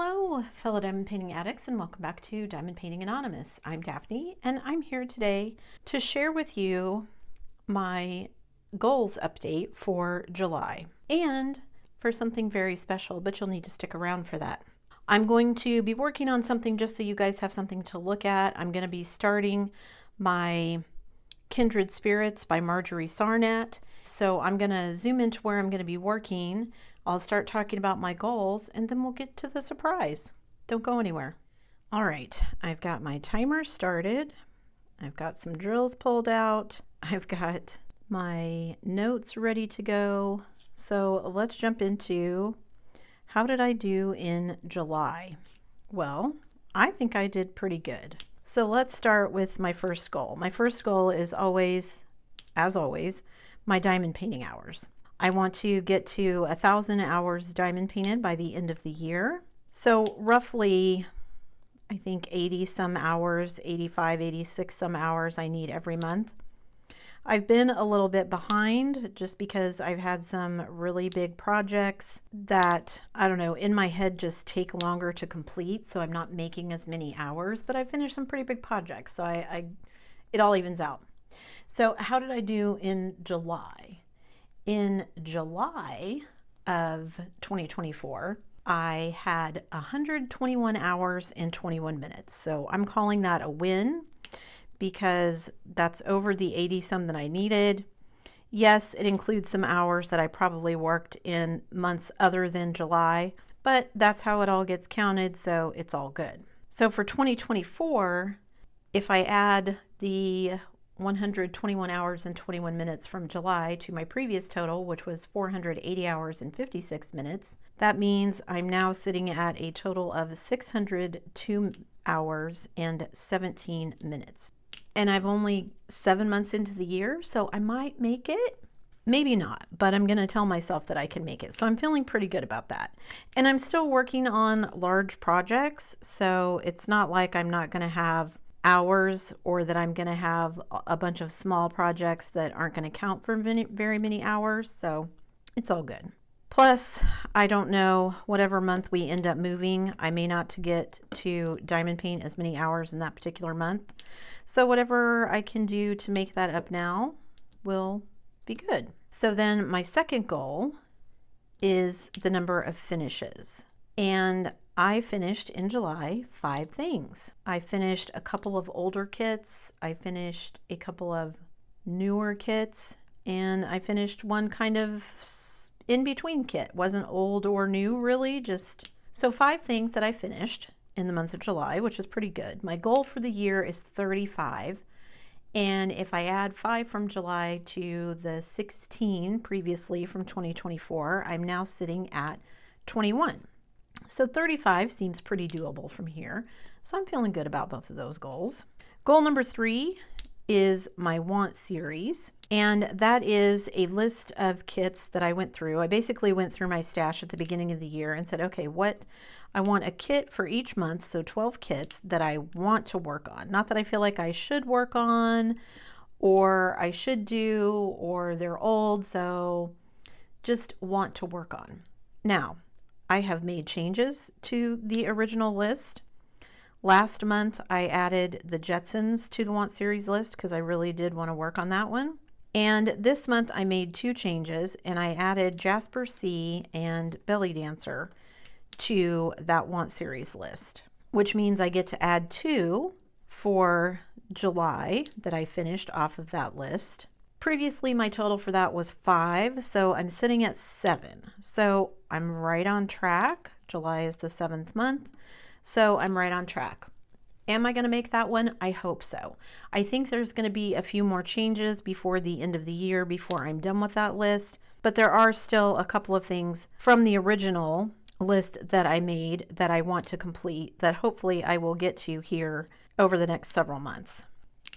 Hello, fellow diamond painting addicts, and welcome back to Diamond Painting Anonymous. I'm Daphne, and I'm here today to share with you my goals update for July and for something very special, but you'll need to stick around for that. I'm going to be working on something just so you guys have something to look at. I'm going to be starting my Kindred Spirits by Marjorie Sarnat. So I'm going to zoom into where I'm going to be working. I'll start talking about my goals and then we'll get to the surprise. Don't go anywhere. All right, I've got my timer started. I've got some drills pulled out. I've got my notes ready to go. So let's jump into how did I do in July? Well, I think I did pretty good. So let's start with my first goal. My first goal is always, as always, my diamond painting hours. I want to get to 1,000 hours diamond painted by the end of the year. So roughly, I think 80 some hours, 85, 86 some hours I need every month. I've been a little bit behind just because I've had some really big projects that, I don't know, in my head just take longer to complete. So I'm not making as many hours, but I finished some pretty big projects. So it all evens out. So how did I do in July? In July of 2024, I had 121 hours and 21 minutes. So I'm calling that a win because that's over the 80 some that I needed. Yes, it includes some hours that I probably worked in months other than July, but that's how it all gets counted, so it's all good. So for 2024, if I add the 121 hours and 21 minutes from July to my previous total, which was 480 hours and 56 minutes. That means I'm now sitting at a total of 602 hours and 17 minutes. And I've only 7 months into the year, so I might make it. Maybe not, but I'm going to tell myself that I can make it. So I'm feeling pretty good about that. And I'm still working on large projects, so it's not like I'm not going to have hours or that I'm going to have a bunch of small projects that aren't going to count for very many hours. So it's all good. Plus, I don't know, whatever month we end up moving, I may not get to diamond paint as many hours in that particular month. So whatever I can do to make that up now will be good. So then my second goal is the number of finishes. And I finished in July 5 things. I finished a couple of older kits, I finished a couple of newer kits, and I finished one kind of in-between kit. Wasn't old or new really, just so 5 things that I finished in the month of July, which is pretty good. My goal for the year is 35, and if I add 5 from July to the 16 previously from 2024, I'm now sitting at 21. So 35 seems pretty doable from here. So I'm feeling good about both of those goals. Goal number 3 is my want series. And that is a list of kits that I went through. I basically went through my stash at the beginning of the year and said, okay, what I want a kit for each month. So 12 kits that I want to work on. Not that I feel like I should work on or I should do or they're old. So just want to work on. Now, I have made changes to the original list. Last month, I added the Jetsons to the Want Series list because I really did want to work on that one. And this month, I made 2 changes, and I added Jasper C and Belly Dancer to that Want Series list, which means I get to add 2 for July that I finished off of that list. Previously, my total for that was 5, so I'm sitting at 7. So I'm right on track. July is the 7th month, so I'm right on track. Am I going to make that one? I hope so. I think there's going to be a few more changes before the end of the year, before I'm done with that list, but there are still a couple of things from the original list that I made that I want to complete that hopefully I will get to here over the next several months.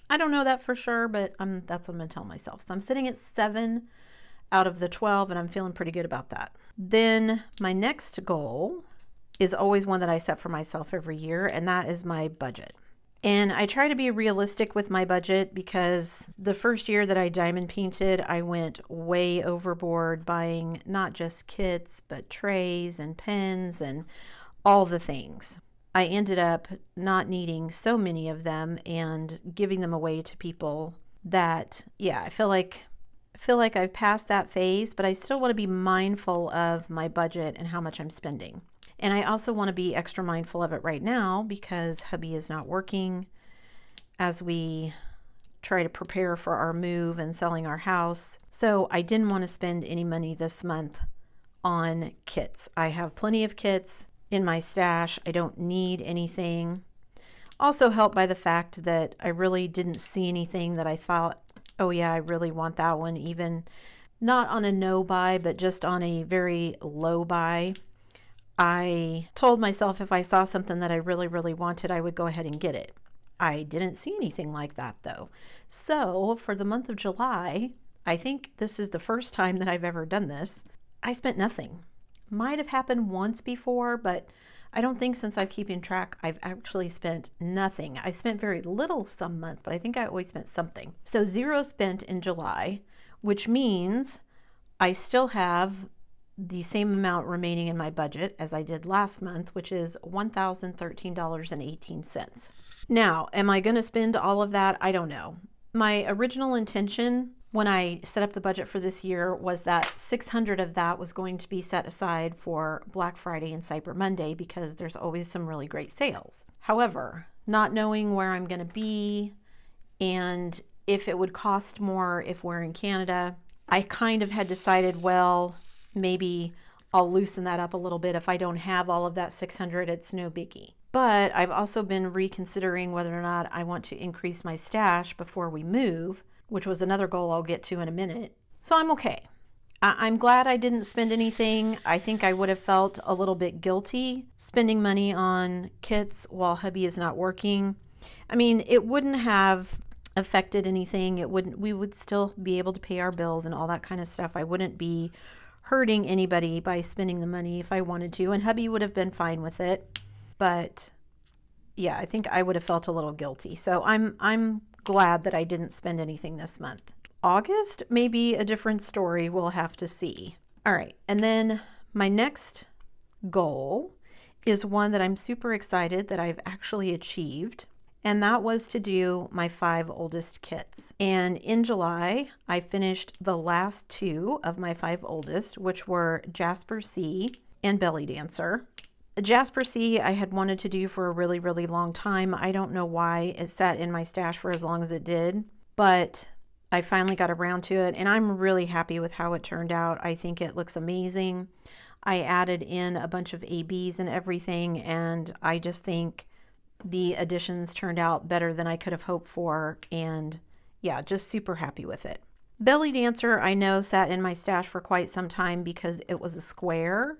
I don't know that for sure, but that's what I'm going to tell myself. So I'm sitting at 7 out of the 12, and I'm feeling pretty good about that. Then my next goal is always one that I set for myself every year, and that is my budget. And I try to be realistic with my budget because the first year that I diamond painted, I went way overboard buying not just kits, but trays and pens and all the things. I ended up not needing so many of them and giving them away to people that, yeah, I feel like I've passed that phase, but I still want to be mindful of my budget and how much I'm spending. And I also want to be extra mindful of it right now because hubby is not working as we try to prepare for our move and selling our house. So I didn't want to spend any money this month on kits. I have plenty of kits in my stash. I don't need anything. Also helped by the fact that I really didn't see anything that I thought, oh yeah, I really want that one, even not on a no buy, but just on a very low buy. I told myself if I saw something that I really, really wanted, I would go ahead and get it. I didn't see anything like that though. So for the month of July, I think this is the first time that I've ever done this. I spent nothing. Might have happened once before, but I don't think since I'm keeping track, I've actually spent nothing. I spent very little some months, but I think I always spent something. So 0 spent in July, which means I still have the same amount remaining in my budget as I did last month, which is $1,013.18. Now, am I going to spend all of that? I don't know. My original intention when I set up the budget for this year was that 600 of that was going to be set aside for Black Friday and Cyber Monday because there's always some really great sales. However, not knowing where I'm going to be and if it would cost more if we're in Canada, I kind of had decided, well, maybe I'll loosen that up a little bit. If I don't have all of that 600, it's no biggie. But I've also been reconsidering whether or not I want to increase my stash before we move, which was another goal I'll get to in a minute. So I'm okay. I'm glad I didn't spend anything. I think I would have felt a little bit guilty spending money on kits while hubby is not working. I mean, it wouldn't have affected anything. We would still be able to pay our bills and all that kind of stuff. I wouldn't be hurting anybody by spending the money if I wanted to, and hubby would have been fine with it. But yeah, I think I would have felt a little guilty. So I'm glad that I didn't spend anything this month. August may be a different story. We'll have to see. All right, and then my next goal is one that I'm super excited that I've actually achieved, and that was to do my 5 oldest kits. And in July, I finished the last 2 of my 5 oldest, which were Jasper C and Belly Dancer. Jasper C I had wanted to do for a really, really long time. I don't know why it sat in my stash for as long as it did, but I finally got around to it, and I'm really happy with how it turned out. I think it looks amazing. I added in a bunch of ABs and everything, and I just think the additions turned out better than I could have hoped for, and yeah, just super happy with it. Belly Dancer, I know, sat in my stash for quite some time because it was a square,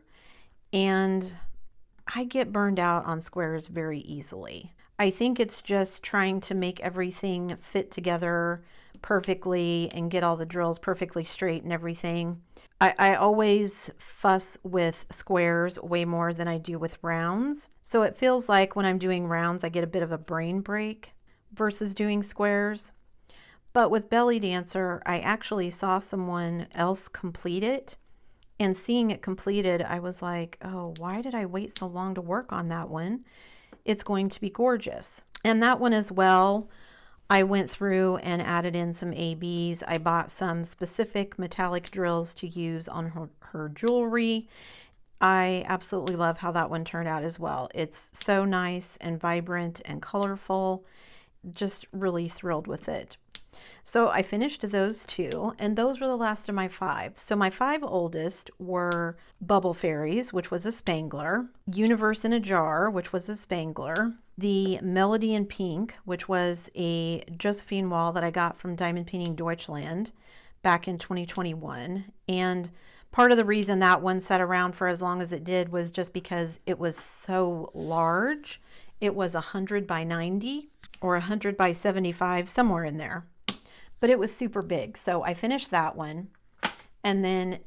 and I get burned out on squares very easily. I think it's just trying to make everything fit together perfectly and get all the drills perfectly straight and everything. I always fuss with squares way more than I do with rounds. So it feels like when I'm doing rounds, I get a bit of a brain break versus doing squares. But with Belly Dancer, I actually saw someone else complete it. And seeing it completed, I was like, oh, why did I wait so long to work on that one? It's going to be gorgeous. And that one as well, I went through and added in some ABs. I bought some specific metallic drills to use on her jewelry. I absolutely love how that one turned out as well. It's so nice and vibrant and colorful. Just really thrilled with it. So I finished those 2, and those were the last of my 5. So my 5 oldest were Bubble Fairies, which was a spangler, Universe in a Jar, which was a spangler, the Melody in Pink, which was a Josephine wall that I got from Diamond Painting Deutschland back in 2021. And part of the reason that one sat around for as long as it did was just because it was so large. It was 100 by 90 or 100 by 75, somewhere in there. But it was super big, so I finished that one. And then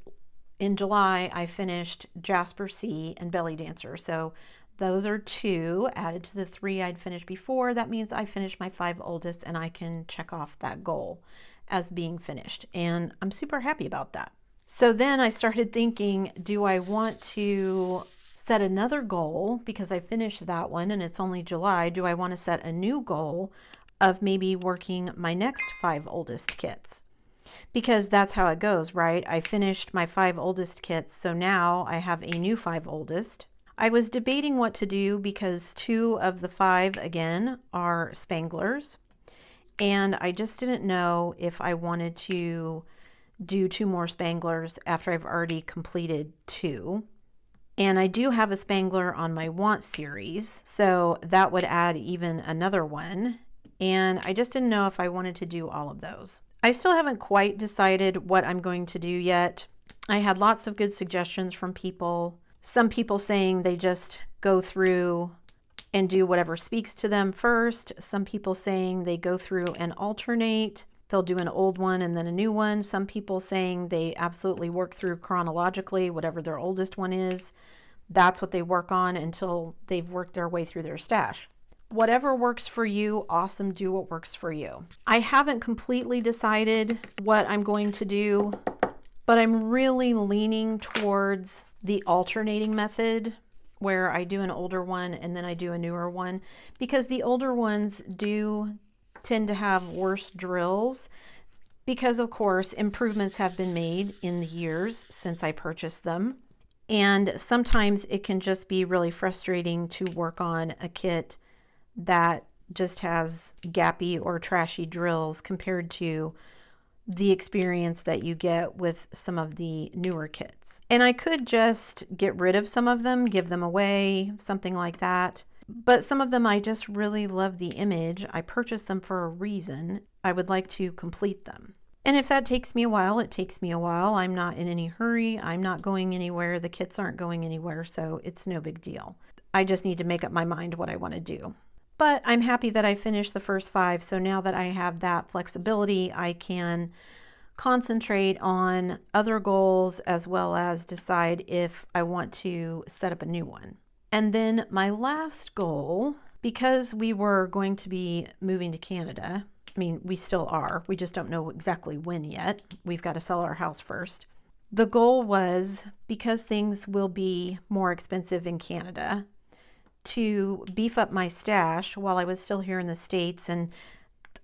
in July, I finished Jasper C and Belly Dancer. So those are 2 added to the 3 I'd finished before. That means I finished my 5 oldest, and I can check off that goal as being finished. And I'm super happy about that. So then I started thinking, do I want to set another goal because I finished that one and it's only July. Do I want to set a new goal of maybe working my next 5 oldest kits? Because that's how it goes, right? I finished my 5 oldest kits, so now I have a new 5 oldest. I was debating what to do because 2 of the 5 again are spanglers, and I just didn't know if I wanted to do 2 more spanglers after I've already completed 2. And I do have a spangler on my want series, so that would add even another one. And I just didn't know if I wanted to do all of those. I still haven't quite decided what I'm going to do yet. I had lots of good suggestions from people. Some people saying they just go through and do whatever speaks to them first. Some people saying they go through and alternate. They'll do an old one and then a new one. Some people saying they absolutely work through chronologically, whatever their oldest one is. That's what they work on until they've worked their way through their stash. Whatever works for you, awesome, do what works for you. I haven't completely decided what I'm going to do, but I'm really leaning towards the alternating method where I do an older one and then I do a newer one, because the older ones do tend to have worse drills because, of course, improvements have been made in the years since I purchased them. And sometimes it can just be really frustrating to work on a kit that just has gappy or trashy drills compared to the experience that you get with some of the newer kits. And I could just get rid of some of them, give them away, something like that. But some of them I just really love the image. I purchased them for a reason. I would like to complete them. And if that takes me a while, it takes me a while. I'm not in any hurry. I'm not going anywhere. The kits aren't going anywhere, so it's no big deal. I just need to make up my mind what I want to do. But I'm happy that I finished the first 5, so now that I have that flexibility, I can concentrate on other goals as well as decide if I want to set up a new one. And then my last goal, because we were going to be moving to Canada, I mean, we still are, we just don't know exactly when yet. We've got to sell our house first. The goal was, because things will be more expensive in Canada, to beef up my stash while I was still here in the States, and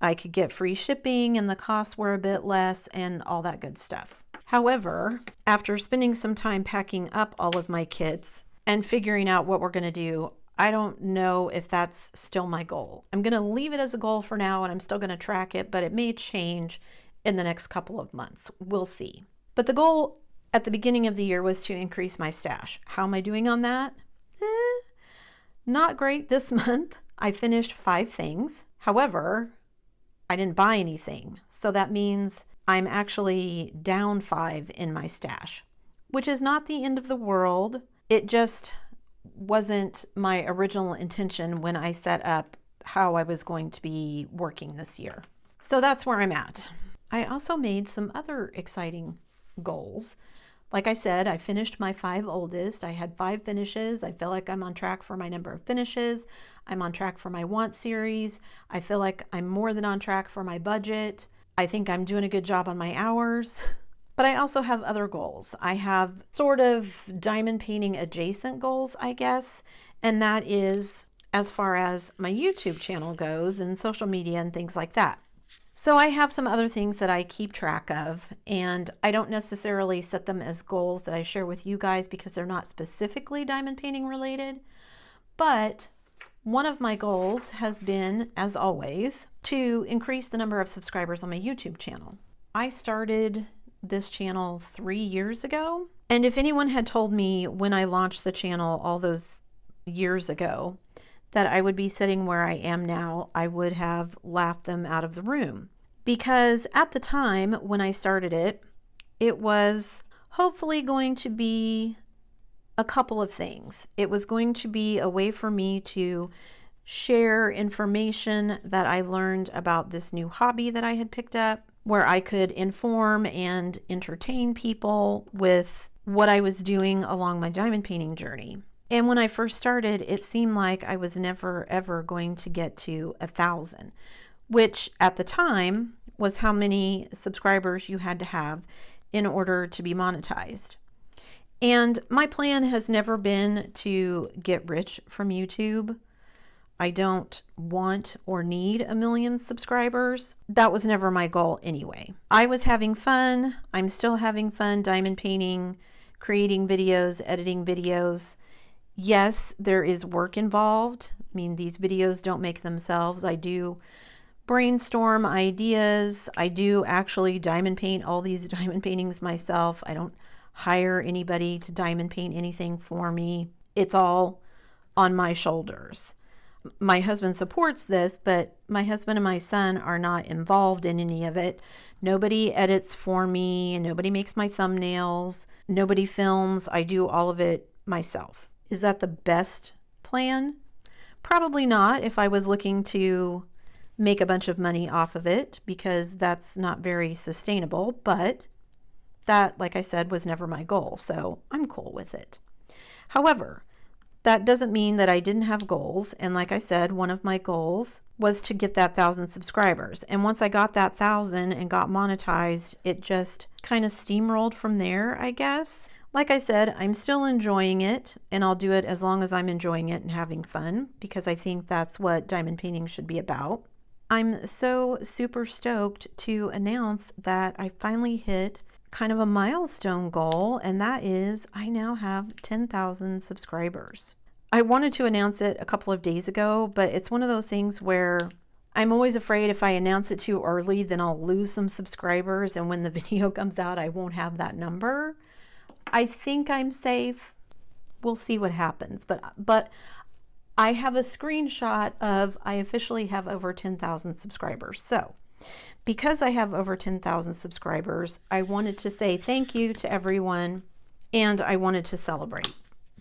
I could get free shipping and the costs were a bit less and all that good stuff. However, after spending some time packing up all of my kits and figuring out what we're going to do, I don't know if that's still my goal. I'm going to leave it as a goal for now, and I'm still going to track it, but it may change in the next couple of months. We'll see. But the goal at the beginning of the year was to increase my stash. How am I doing on that? Not great this month. I finished 5 things. However, I didn't buy anything. So that means I'm actually down 5 in my stash, which is not the end of the world. It just wasn't my original intention when I set up how I was going to be working this year. So that's where I'm at. I also made some other exciting goals. Like I said, I finished my 5 oldest. I had 5 finishes. I feel like I'm on track for my number of finishes. I'm on track for my want series. I feel like I'm more than on track for my budget. I think I'm doing a good job on my hours. But I also have other goals. I have sort of diamond painting adjacent goals, I guess. And that is as far as my YouTube channel goes and social media and things like that. So I have some other things that I keep track of, and I don't necessarily set them as goals that I share with you guys because they're not specifically diamond painting related. But one of my goals has been, as always, to increase the number of subscribers on my YouTube channel. I started this channel 3 years ago, and if anyone had told me when I launched the channel all those years ago that I would be sitting where I am now, I would have laughed them out of the room. Because at the time when I started it, it was hopefully going to be a couple of things. It was going to be a way for me to share information that I learned about this new hobby that I had picked up, where I could inform and entertain people with what I was doing along my diamond painting journey. And when I first started, it seemed like I was never ever going to get to 1,000, which at the time was how many subscribers you had to have in order to be monetized. And my plan has never been to get rich from YouTube. I don't want or need 1 million subscribers. That was never my goal anyway. I was having fun. I'm still having fun diamond painting, creating videos, editing videos. Yes, there is work involved. I mean, these videos don't make themselves. I do brainstorm ideas. I do actually diamond paint all these diamond paintings myself. I don't hire anybody to diamond paint anything for me. It's all on my shoulders. My husband supports this, but my husband and my son are not involved in any of it. Nobody edits for me, and nobody makes my thumbnails. Nobody films. I do all of it myself. Is that the best plan? Probably not if I was looking to make a bunch of money off of it, because that's not very sustainable, but that, like I said, was never my goal, so I'm cool with it. However, that doesn't mean that I didn't have goals. And like I said, one of my goals was to get that 1,000 subscribers. And once I got that 1,000 and got monetized, it just kind of steamrolled from there, I guess. Like I said, I'm still enjoying it, and I'll do it as long as I'm enjoying it and having fun, because I think that's what diamond painting should be about. I'm so super stoked to announce that I finally hit kind of a milestone goal, and that is I now have 10,000 subscribers. I wanted to announce it a couple of days ago, but it's one of those things where I'm always afraid if I announce it too early, then I'll lose some subscribers, and when the video comes out, I won't have that number. I think I'm safe. We'll see what happens, but I have a screenshot of I officially have over 10,000 subscribers. So because I have over 10,000 subscribers, I wanted to say thank you to everyone, and I wanted to celebrate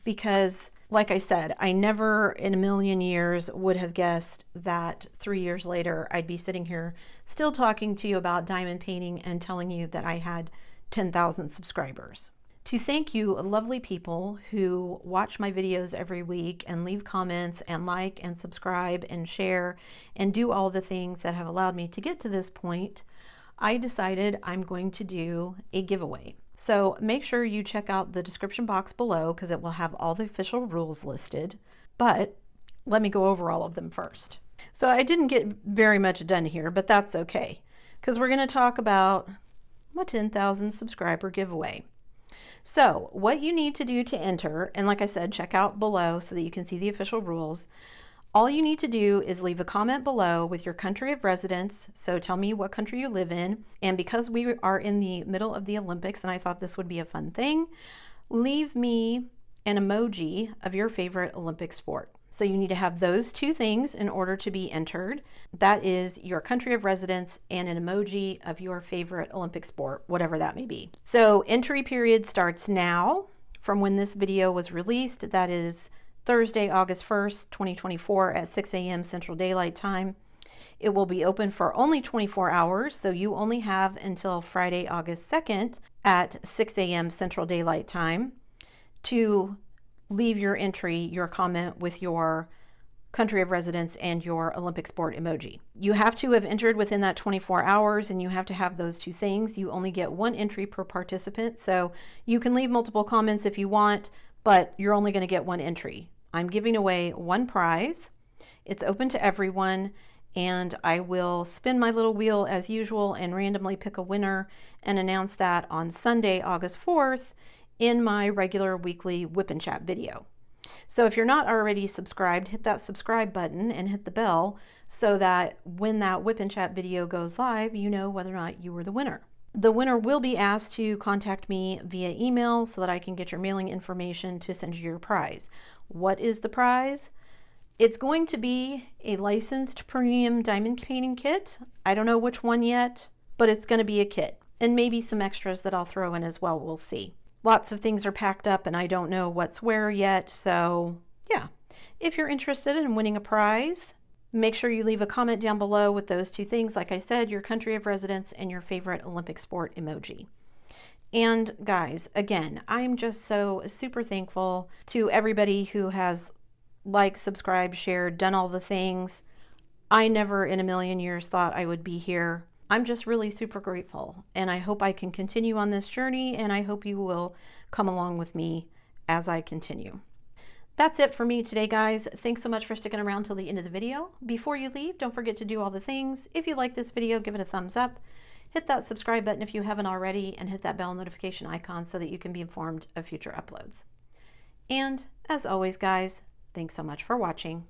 because, like I said, I never in a million years would have guessed that 3 years later I'd be sitting here still talking to you about diamond painting and telling you that I had 10,000 subscribers. To thank you, lovely people who watch my videos every week and leave comments and like and subscribe and share and do all the things that have allowed me to get to this point, I decided I'm going to do a giveaway. So make sure you check out the description box below because it will have all the official rules listed. But let me go over all of them first. So I didn't get very much done here, but that's okay because we're going to talk about my 10,000 subscriber giveaway. So what you need to do to enter, and like I said, check out below so that you can see the official rules. All you need to do is leave a comment below with your country of residence. So tell me what country you live in. And because we are in the middle of the Olympics and I thought this would be a fun thing, leave me an emoji of your favorite Olympic sport. So you need to have those two things in order to be entered. That is your country of residence and an emoji of your favorite Olympic sport, whatever that may be. So entry period starts now from when this video was released. That is Thursday, August 1st, 2024 at 6 a.m. Central Daylight Time. It will be open for only 24 hours, so you only have until Friday, August 2nd at 6 a.m. Central Daylight Time to leave your entry, your comment with your country of residence and your Olympic sport emoji. You have to have entered within that 24 hours and you have to have those two things. You only get one entry per participant, so you can leave multiple comments if you want, but you're only going to get one entry. I'm giving away one prize. It's open to everyone, and I will spin my little wheel as usual and randomly pick a winner and announce that on Sunday, August 4th in my regular weekly Whip and Chat video. So if you're not already subscribed, hit that subscribe button and hit the bell so that when that Whip and Chat video goes live, you know whether or not you were the winner. The winner will be asked to contact me via email so that I can get your mailing information to send you your prize. What is the prize? It's going to be a licensed premium diamond painting kit. I don't know which one yet, but it's going to be a kit and maybe some extras that I'll throw in as well. We'll see. Lots of things are packed up and I don't know what's where yet. So yeah, if you're interested in winning a prize, make sure you leave a comment down below with those two things. Like I said, your country of residence and your favorite Olympic sport emoji. And guys, again, I'm just so super thankful to everybody who has liked, subscribed, shared, done all the things. I never in a million years thought I would be here. I'm just really super grateful, and I hope I can continue on this journey, and I hope you will come along with me as I continue. That's it for me today, guys. Thanks so much for sticking around till the end of the video. Before you leave, don't forget to do all the things. If you like this video, give it a thumbs up. Hit that subscribe button if you haven't already, and hit that bell notification icon so that you can be informed of future uploads. And as always, guys, thanks so much for watching.